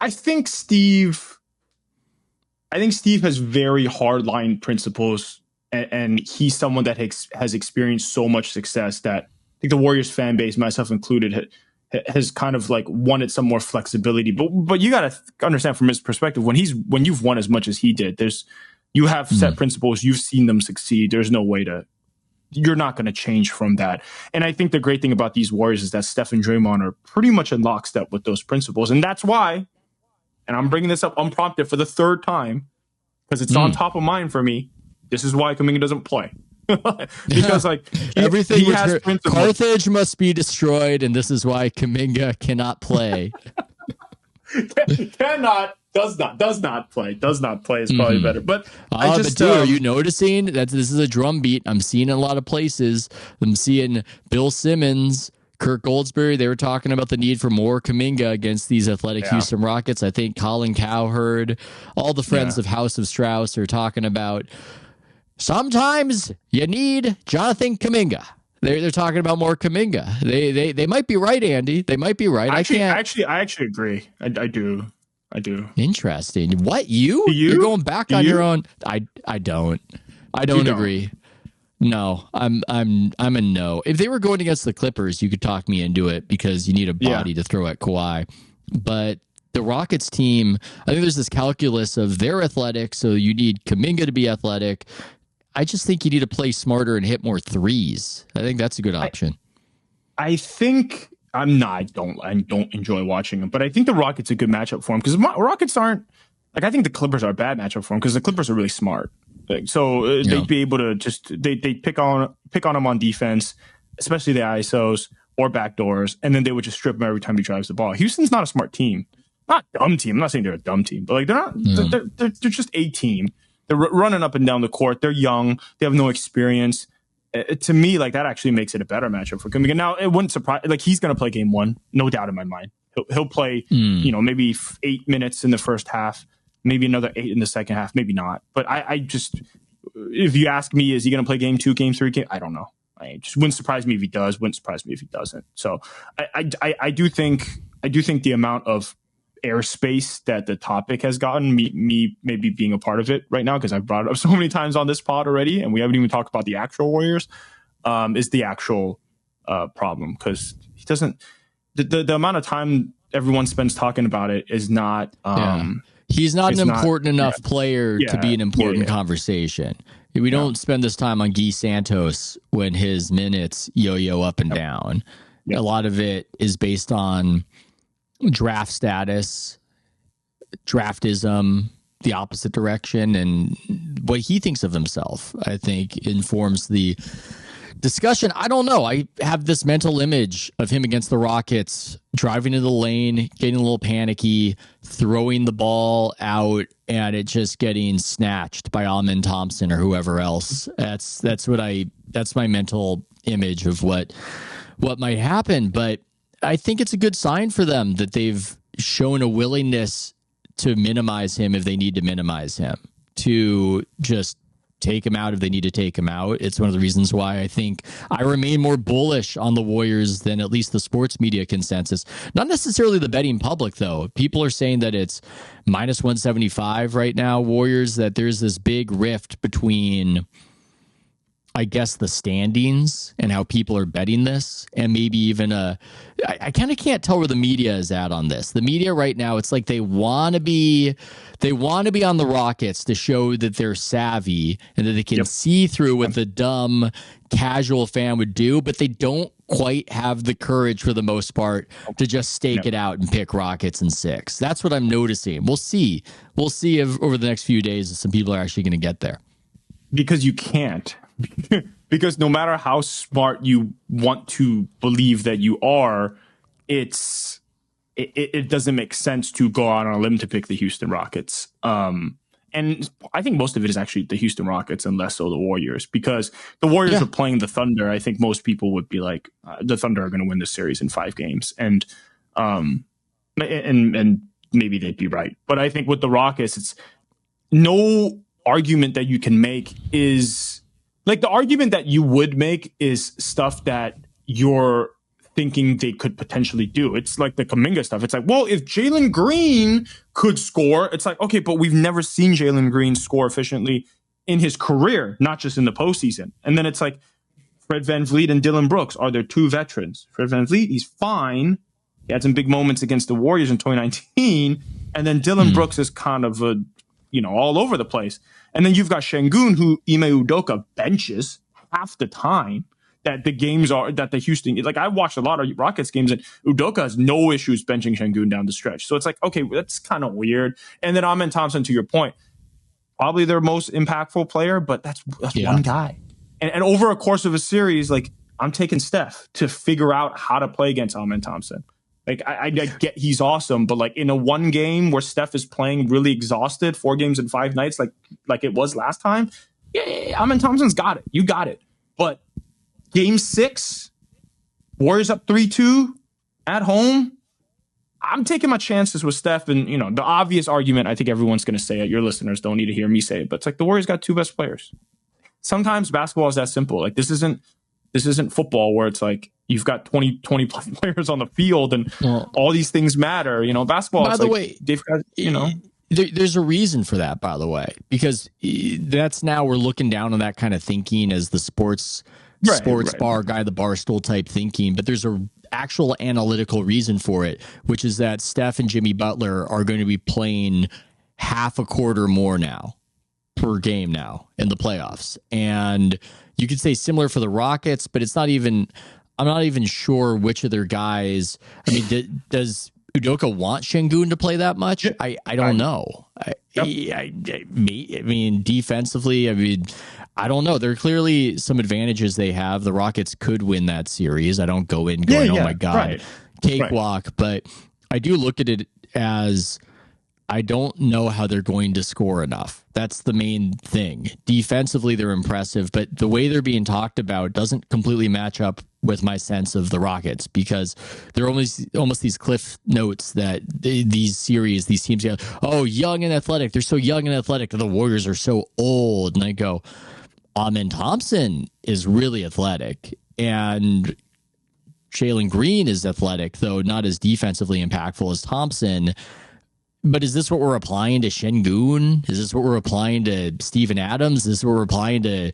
I think Steve. I think Steve has very hardline principles, and he's someone that has experienced so much success that I think the Warriors fan base, myself included, has kind of like wanted some more flexibility. But you got to understand from his perspective, when you've won as much as he did, you have set principles, you've seen them succeed. There's no way you're not going to change from that. And I think the great thing about these Warriors is that Steph and Draymond are pretty much in lockstep with those principles. And that's why, and I'm bringing this up unprompted for the third time, because it's on top of mind for me. This is why Kuminga doesn't play. Because like everything he has Carthage must be destroyed, and this is why Kuminga cannot play. Does not play is probably better. But are you noticing that this is a drum beat I'm seeing in a lot of places? I'm seeing Bill Simmons, Kirk Goldsberry, they were talking about the need for more Kuminga against these athletic Houston Rockets. I think Colin Cowherd, all the friends of House of Strauss are talking about sometimes you need Jonathan Kuminga. They're talking about more Kuminga. They might be right, Andy. They might be right. I actually agree. I do. Interesting. What you're going back on your own? I don't agree. No, I'm a no. If they were going against the Clippers, you could talk me into it because you need a body to throw at Kawhi. But the Rockets team, I think there's this calculus of they're athletic, so you need Kuminga to be athletic. I just think you need to play smarter and hit more threes. I think that's a good option. I think I don't enjoy watching them, but I think the Rockets are a good matchup for them because Rockets aren't like, I think the Clippers are a bad matchup for them because the Clippers are really smart. So they'd be able to they pick on them on defense, especially the ISOs or backdoors, and then they would just strip him every time he drives the ball. Houston's not a smart team, not a dumb team. I'm not saying they're a dumb team, but like they're not. They're just a team. They're running up and down the court. They're young. They have no experience. To me, like that actually makes it a better matchup for Kuminga. Now it wouldn't surprise. Like he's going to play game one, no doubt in my mind. He'll play, maybe 8 minutes in the first half. Maybe another 8 in the second half, maybe not. But I just, if you ask me, is he going to play game 2, game 3? I don't know. It just wouldn't surprise me if he does. Wouldn't surprise me if he doesn't. So I do think the amount of airspace that the topic has gotten, me maybe being a part of it right now, because I've brought it up so many times on this pod already, and we haven't even talked about the actual Warriors, is the actual problem. Because he doesn't, the amount of time everyone spends talking about it is not. He's not an important enough player to be an important conversation. We don't spend this time on Guy Santos when his minutes yo-yo up and down. A lot of it is based on draft status, draftism, the opposite direction, and what he thinks of himself, I think, informs the discussion. I don't know. I have this mental image of him against the Rockets, driving into the lane, getting a little panicky, throwing the ball out, and it just getting snatched by Amen Thompson or whoever else. That's my mental image of what might happen. But I think it's a good sign for them that they've shown a willingness to minimize him if they need to minimize him, to just take him out if they need to take him out. It's one of the reasons why I think I remain more bullish on the Warriors than at least the sports media consensus. Not necessarily the betting public, though. People are saying that it's minus 175 right now, Warriors, that there's this big rift between, I guess, the standings and how people are betting this, and maybe even I kind of can't tell where the media is at on this. The media right now, it's like they want to be on the Rockets to show that they're savvy and that they can see through what the dumb casual fan would do, but they don't quite have the courage for the most part to just stake it out and pick Rockets in 6. That's what I'm noticing. We'll see if over the next few days some people are actually going to get there. Because you can't. Because no matter how smart you want to believe that you are, it doesn't make sense to go out on a limb to pick the Houston Rockets. And I think most of it is actually the Houston Rockets and less so the Warriors, because the Warriors are playing the Thunder. I think most people would be like, the Thunder are going to win this series in 5 games. And maybe they'd be right. But I think with the Rockets, it's no argument that you can make is like the argument that you would make is stuff that you're thinking they could potentially do. It's like the Kuminga stuff. It's like, well, if Jalen Green could score, it's like, okay, but we've never seen Jalen Green score efficiently in his career, not just in the postseason. And then it's like Fred VanVleet and Dylan Brooks are their two veterans. Fred VanVleet, he's fine. He had some big moments against the Warriors in 2019. And then Dylan Brooks is kind of all over the place. And then you've got Şengün, who Ime Udoka benches half the time that the Houston, like I watched a lot of Rockets games and Udoka has no issues benching Şengün down the stretch. So it's like, okay, that's kind of weird. And then Amen Thompson, to your point, probably their most impactful player, but that's one guy. And over a course of a series, like I'm taking Steph to figure out how to play against Amen Thompson. Like I get he's awesome, but like in a one game where Steph is playing really exhausted, 4 games in 5 nights, like it was last time, Amen Thompson's got it. You got it. But game 6, Warriors up 3-2 at home. I'm taking my chances with Steph, and the obvious argument. I think everyone's going to say it. Your listeners don't need to hear me say it, but it's like the Warriors got 2 best players. Sometimes basketball is that simple. Like this isn't football where it's like you've got 20 plus players on the field and all these things matter. Basketball. By the way, they've got there's a reason for that. By the way, because that's now we're looking down on that kind of thinking as the sports bar guy, the barstool type thinking. But there's a actual analytical reason for it, which is that Steph and Jimmy Butler are going to be playing half a quarter more now per game now in the playoffs. And you could say similar for the Rockets, but I'm not even sure which of their guys. I mean, does Udoka want Şengün to play that much? I don't know. I mean, defensively, I don't know. There are clearly some advantages they have. The Rockets could win that series. I don't go in going, oh my God, cakewalk. But I do look at it as I don't know how they're going to score enough. That's the main thing. Defensively, they're impressive, but the way they're being talked about doesn't completely match up with my sense of the Rockets, because they're almost these cliff notes that these teams go, oh, young and athletic. They're so young and athletic. The Warriors are so old. And I go, Amen Thompson is really athletic, and Jalen Green is athletic, though not as defensively impactful as Thompson. But is this what we're applying to Şengün? Is this what we're applying to Steven Adams? Is this what we're applying to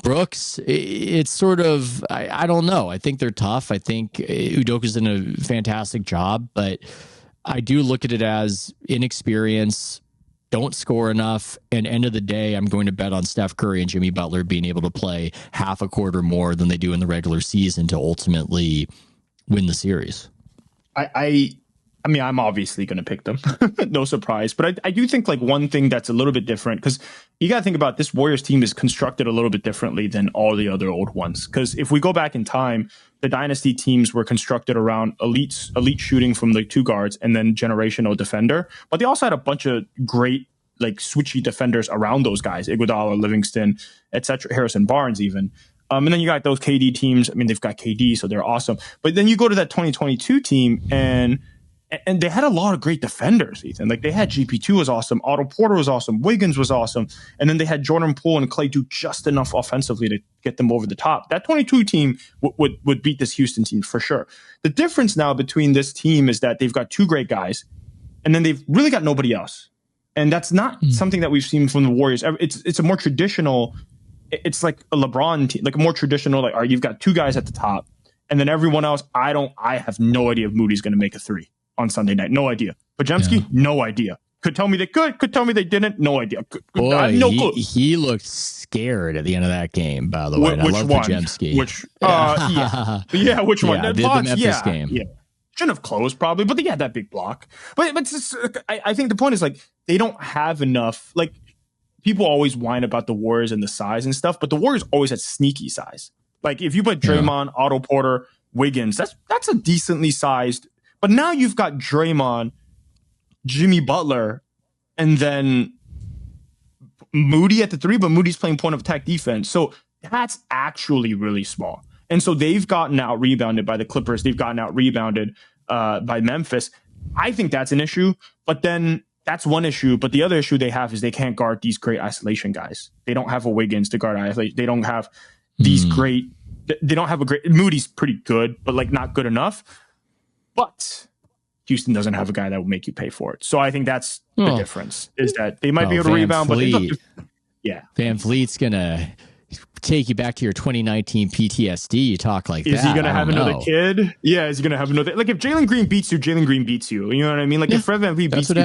Brooks? It's sort of, I don't know. I think they're tough. I think Udoka's done a fantastic job, but I do look at it as inexperience, don't score enough, and end of the day, I'm going to bet on Steph Curry and Jimmy Butler being able to play half a quarter more than they do in the regular season to ultimately win the series. I mean, I'm obviously going to pick them. No surprise. But I do think like one thing that's a little bit different, because you got to think about this Warriors team is constructed a little bit differently than all the other old ones. Because if we go back in time, the dynasty teams were constructed around elite shooting from the 2 guards and then generational defender. But they also had a bunch of great like switchy defenders around those guys, Iguodala, Livingston, etc., Harrison Barnes even. And then you got those KD teams. I mean, they've got KD, so they're awesome. But then you go to that 2022 team and they had a lot of great defenders, Ethan. Like they had GP2 was awesome. Otto Porter was awesome. Wiggins was awesome. And then they had Jordan Poole and Clay do just enough offensively to get them over the top. That 22 team would beat this Houston team for sure. The difference now between this team is that they've got 2 great guys and then they've really got nobody else. And that's not something that we've seen from the Warriors. It's a more traditional, it's like a LeBron team, like a more traditional, like, all right, you've got 2 guys at the top and then everyone else, I have no idea if Moody's going to make a 3. On Sunday night. No idea. Podziemski, no idea. Could tell me they could tell me they didn't. No idea. Boy, I have no clue. He looked scared at the end of that game, by the way. Which I love one? Podziemski. Which which one? The Memphis game. Yeah. Shouldn't have closed probably, but they had that big block. But just, I think the point is like they don't have enough. Like people always whine about the Warriors and the size and stuff, but the Warriors always had sneaky size. Like if you put Draymond, Otto Porter, Wiggins, that's a decently sized. But now you've got Draymond, Jimmy Butler, and then Moody at the 3, but Moody's playing point of attack defense. So that's actually really small. And so they've gotten out rebounded by the Clippers. They've gotten out rebounded by Memphis. I think that's an issue. But then that's one issue. But the other issue they have is they can't guard these great isolation guys. They don't have a Wiggins to guard isolation. They don't have these great They don't have a great. Moody's pretty good, but like not good enough. But Houston doesn't have a guy that will make you pay for it. So I think that's the difference. Is that they might be able to rebound, but Van Vliet's gonna take you back to your 2019 PTSD. You talk like is that. Is he going to have another kid? Yeah, is he going to have another? Like if Jalen Green beats you, Jalen Green beats you. You know what I mean? Like if Fred Van Vliet beats you,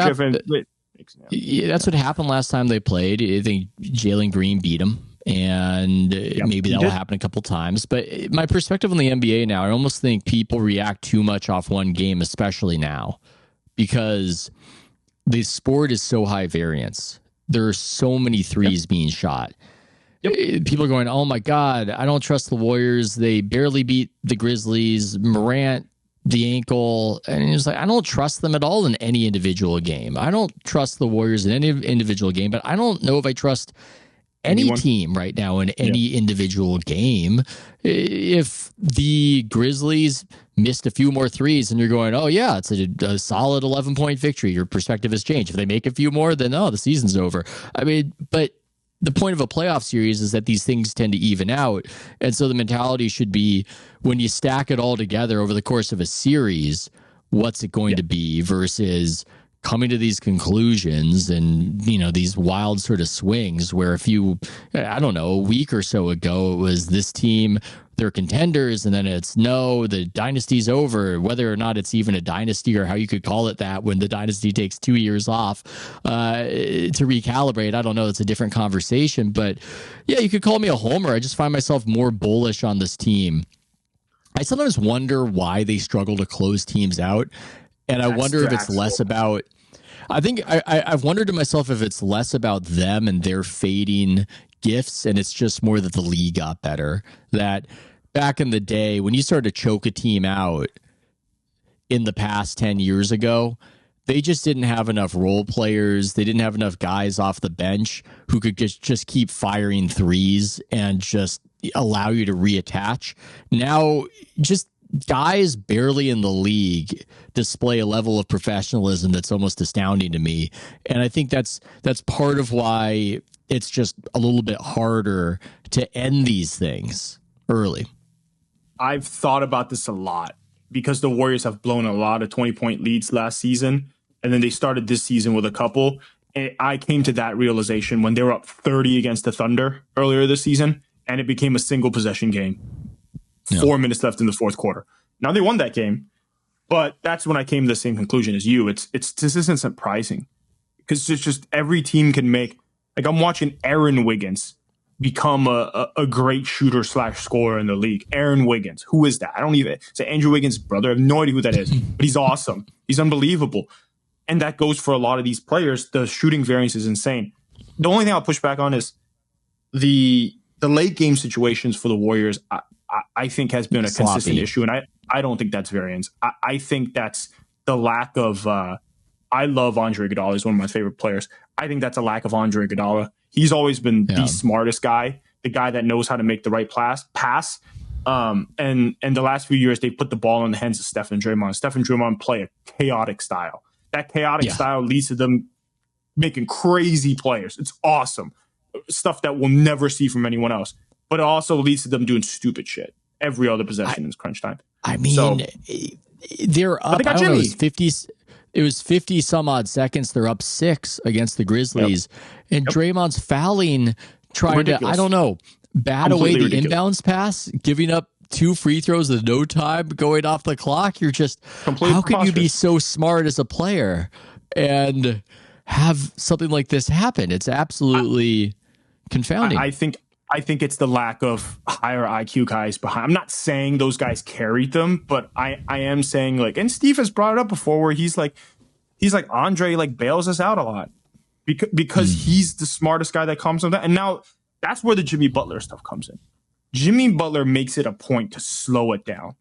yeah, that's what happened last time they played. I think Jalen Green beat him, and maybe that will happen a couple times. But my perspective on the NBA now, I almost think people react too much off one game, especially now, because the sport is so high variance. There are so many threes being shot. People are going, oh my God, I don't trust the Warriors. They barely beat the Grizzlies. Morant, the ankle. And it's like, I don't trust them at all in any individual game. I don't trust the Warriors in any individual game, but I don't know if I trust any team right now in any individual game. If the Grizzlies missed a few more threes and you're going, oh yeah, it's a solid 11-point victory, your perspective has changed. If they make a few more, then the season's over. I mean, but the point of a playoff series is that these things tend to even out. And so the mentality should be, when you stack it all together over the course of a series, what's it going to be versus coming to these conclusions and, these wild sort of swings where a week or so ago, it was this team, they're contenders, and then it's no, the dynasty's over, whether or not it's even a dynasty or how you could call it that when the dynasty takes 2 years off to recalibrate. I don't know. It's a different conversation, but yeah, you could call me a homer. I just find myself more bullish on this team. I sometimes wonder why they struggle to close teams out. And I wonder if it's less about, I think I've wondered to myself if it's less about them and their fading gifts, and it's just more that the league got better. That back in the day, when you started to choke a team out in the past 10 years ago, they just didn't have enough role players. They didn't have enough guys off the bench who could just keep firing threes and just allow you to reattach. Now, just guys barely in the league display a level of professionalism that's almost astounding to me. And I think that's part of why it's just a little bit harder to end these things early. I've thought about this a lot because the Warriors have blown a lot of 20-point leads last season, and then they started this season with a couple. And I came to that realization when they were up 30 against the Thunder earlier this season, and it became a single possession game. 4 minutes left in the fourth quarter. Now they won that game, but that's when I came to the same conclusion as you. This isn't surprising because it's just every team can make. Like I'm watching Aaron Wiggins become a great shooter / scorer in the league. Aaron Wiggins, who is that? I don't even. It's Andrew Wiggins' brother. I have no idea who that is, but he's awesome. He's unbelievable, and that goes for a lot of these players. The shooting variance is insane. The only thing I'll push back on is the late game situations for the Warriors. I think has been a consistent issue, and I don't think that's variance. I think that's the lack of. I love Andre Iguodala. He's one of my favorite players. I think that's a lack of Andre Iguodala. He's always been the smartest guy, the guy that knows how to make the right pass. And the last few years, they put the ball in the hands of Steph and Draymond. Steph and Draymond play a chaotic style. That chaotic style leads to them making crazy players. It's awesome. Stuff that we'll never see from anyone else. But it also leads to them doing stupid shit every other possession in crunch time. I mean, they're up. I don't know, it was 50 some odd seconds. They're up 6 against the Grizzlies. And Draymond's fouling, trying to, I don't know, bat away the inbounds pass, giving up 2 free throws with no time going off the clock. You're just, how can you be so smart as a player and have something like this happen? It's absolutely confounding. I think it's the lack of higher IQ guys behind. I'm not saying those guys carried them, but I am saying and Steve has brought it up before where he's like Andre bails us out a lot because he's the smartest guy that comes from that. And now that's where the Jimmy Butler stuff comes in. Jimmy Butler makes it a point to slow it down.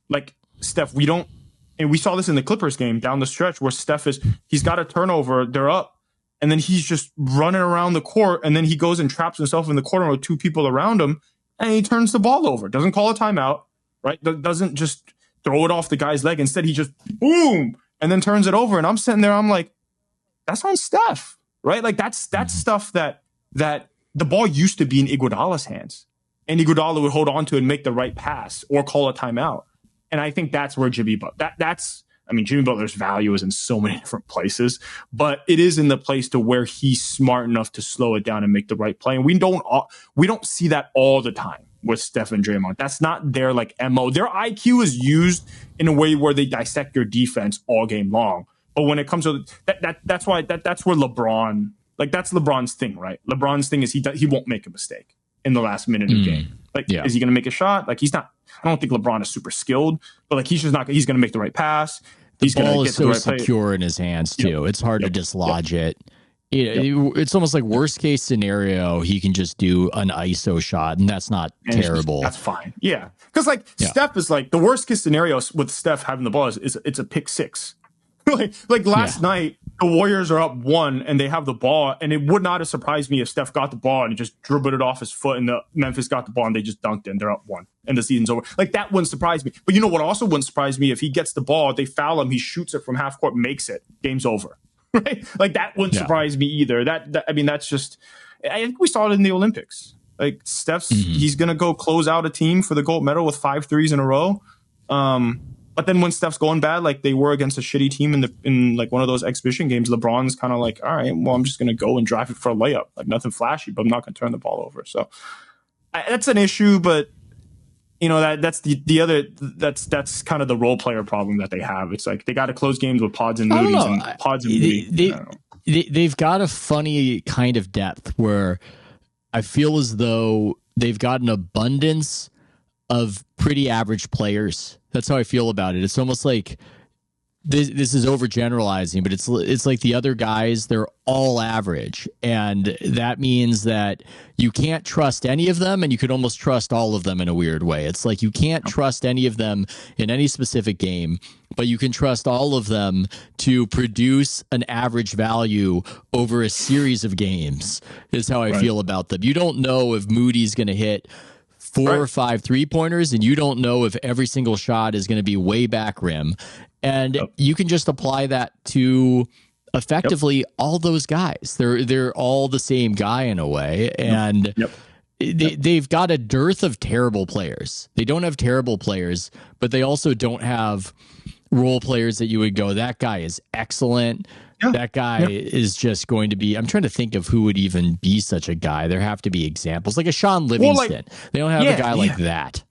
Like Steph, and we saw this in the Clippers game down the stretch where he's got a turnover, they're up. And then he's just running around the court, and then he goes and traps himself in the corner with 2 people around him, and he turns the ball over. Doesn't call a timeout, right? Doesn't just throw it off the guy's leg. Instead, he just boom, and then turns it over. And I'm sitting there, I'm like, that's on Steph, right? Like that's stuff that the ball used to be in Iguodala's hands, and Iguodala would hold on to it and make the right pass or call a timeout. And I think that's where Jimmy Butler, Jimmy Butler's value is in so many different places, but it is in the place to where he's smart enough to slow it down and make the right play. And we don't see that all the time with Steph and Draymond. That's not their like MO. Their IQ is used in a way where they dissect your defense all game long. But when it comes to that's where LeBron, like that's LeBron's thing, right? LeBron's thing is he won't make a mistake in the last minute of game. Like, is he going to make a shot? Like, he's not. I don't think LeBron is super skilled, but like he's just not. He's going to make the right pass. The ball is so secure in his hands too. It's hard to dislodge it. It's almost like worst case scenario, he can just do an ISO shot, and that's not terrible. That's fine. Yeah, because Steph is like the worst case scenario with Steph having the ball is it's a pick six. like last night, the Warriors are up 1 and they have the ball, and it would not have surprised me if Steph got the ball and he just dribbled it off his foot, and the Memphis got the ball and they just dunked it and they're up 1 and the season's over. Like, that wouldn't surprise me. But you know what also wouldn't surprise me? If he gets the ball, they foul him, he shoots it from half court, makes it, game's over. Right? Like, that wouldn't surprise me either. That's just, I think we saw it in the Olympics. Like, Steph's, he's going to go close out a team for the gold medal with 5 threes in a row. But then when Steph's going bad, like they were against a shitty team in like one of those exhibition games, LeBron's kind of like, all right, well, I'm just going to go and drive it for a layup. Like, nothing flashy, but I'm not going to turn the ball over. So that's an issue, but that's the other, that's kind of the role player problem that they have. It's like they got to close games with pods and Moody. They've got a funny kind of depth where I feel as though they've got an abundance of pretty average players. That's how I feel about it. It's almost like this is overgeneralizing, but it's like the other guys, they're all average. And that means that you can't trust any of them, and you could almost trust all of them in a weird way. It's like you can't trust any of them in any specific game, but you can trust all of them to produce an average value over a series of games, is how I feel about them. You don't know if Moody's going to hit 4 or 5 3-pointers, and you don't know if every single shot is going to be way back rim. And you can just apply that to effectively all those guys. They're all the same guy in a way. And they've got a dearth of terrible players. They don't have terrible players, but they also don't have role players that you would go, that guy is excellent. That guy is just going to be, I'm trying to think of who would even be such a guy. There have to be examples, like a Sean Livingston. They don't have a guy like that.